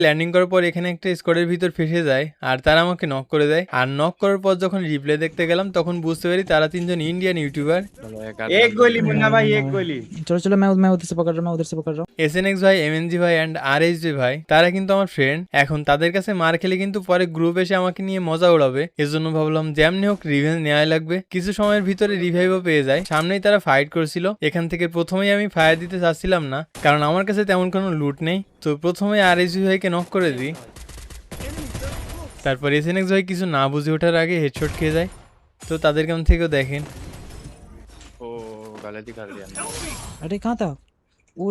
Landing করার পর এখানে একটা স্কোয়াডের ভিতর ফেসে যায় আর তারা আমাকে নক করে দেয়। আর নক করার পর যখন রিপ্লে দেখতে গেলাম তখন বুঝতে পারি তারা তিনজন ইন্ডিয়ান ইউটিউবার। एक गोली मुन्ना भाई, एक गोली। चलो चलो, मैं उधर से पकड़ रहा हूँ, मैं उधर से पकड़ रहा हूँ। SNX ভাই, MNG ভাই অ্যান্ড RHJ ভাই তারা কিন্তু আমার ফ্রেন্ড। এখন তাদের কাছে মার খেলে কিন্তু পরে গ্রুপ এসে আমাকে নিয়ে মজা উড়াবে, এজন্য ভাবলাম যেমনি হোক রিভেঞ্জ নেওয়াই লাগবে। কিছু সময়ের ভিতরে রিভাইভও পেয়ে যায়। সামনেই তারা ফাইট করছিল। এখান থেকে প্রথমেই আমি ফায়ার দিতে চাচ্ছিলাম না, কারণ আমার কাছে তেমন কোনো লুট নেই। তো প্রথমে RHJ ভাইকে নক করে দিই। তারপর SNX ভাই কিছু না বুঝে ওঠার আগে হেডশট খেয়ে যায়। তো তাদের কাছ থেকেও দেখেন। ओ गलती कर दिया मैंने। अरे कहाँ था वो?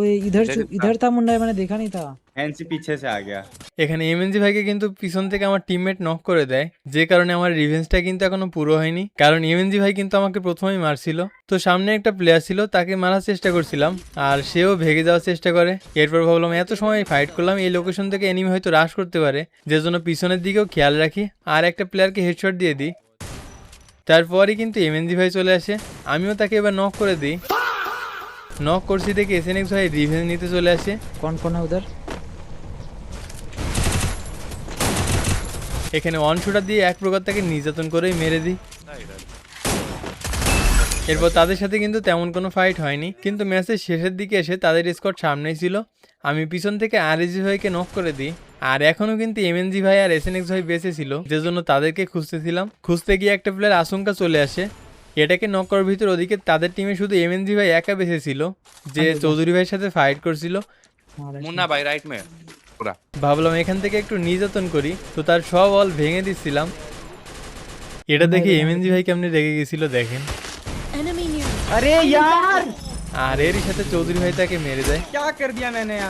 इधर था मुंडा, मैंने देखा नहीं था। एनसी पीछे से आ गया। এখানে MNG ভাইকে কিন্তু পিছন থেকে আমার টিমমেট নক করে দেয়, যে কারণে আমার রিভেঞ্জটা কিন্তু এখনো পুরো হয়নি, কারণ MNG ভাই কিন্তু আমাকে প্রথমেই মারছিল। তো সামনে একটা প্লেয়ার ছিল, তাকে মারার চেষ্টা করছিলাম আর সেও ভেগে যাওয়ার চেষ্টা করে। এরপর ভাবলাম এত সময় ফাইট করলাম, এই লোকেশন থেকে এনিমি হয়তো রাশ করতে পারে, যে জন্য পিছনের দিকেও খেয়াল রাখি আর একটা প্লেয়ারকে হেডশট দিয়ে দিই। তারপরই কিন্তু MNG ভাই চলে আসে, আমিও তাকে এবার নক করে দিই। নক করছি দেখে SNX ভাই রিভেঞ্জ নিতে চলে আসে। कौन कौन है उधर? এখানে ওয়ান শুটার দিয়ে এক প্রকার তাকে নির্যাতন করেই মেরে দিই। এরপর তাদের সাথে কিন্তু তেমন কোনো ফাইট হয়নি, কিন্তু ম্যাচের শেষের দিকে এসে তাদের স্কোয়াড সামনেই ছিল। আমি পিছন থেকে RSG ভাইকে নক করে দিই। আর এখনো কিন্তু MNG ভাই আর SNX ভাই বেঁচে ছিল, যে জন্য তাদেরকে খুঁজতেছিলাম। খুঁজতে গিয়ে একটা প্লেয়ার আশঙ্কা চলে আসে, এটাকে নক করার ভিতর ওদিকে তাদের টিমে শুধু MNG ভাই একা বেঁচে ছিল, যে চৌধুরী ভাইয়ের সাথে ফাইট করছিল। मुन्ना भाई राइट में पूरा। ভাবলাম এখান থেকে একটু নির্যাতন করি, তো তার সব অল ভেঙে দিচ্ছিলাম। এটা দেখে MNG ভাই কেমনে রেগে গেছিল দেখেন। Enemy near. अरे यार আর এরই সাথে চৌধুরী ভাই তাকে মেরে দেয়। क्या कर दिया मैंने यार।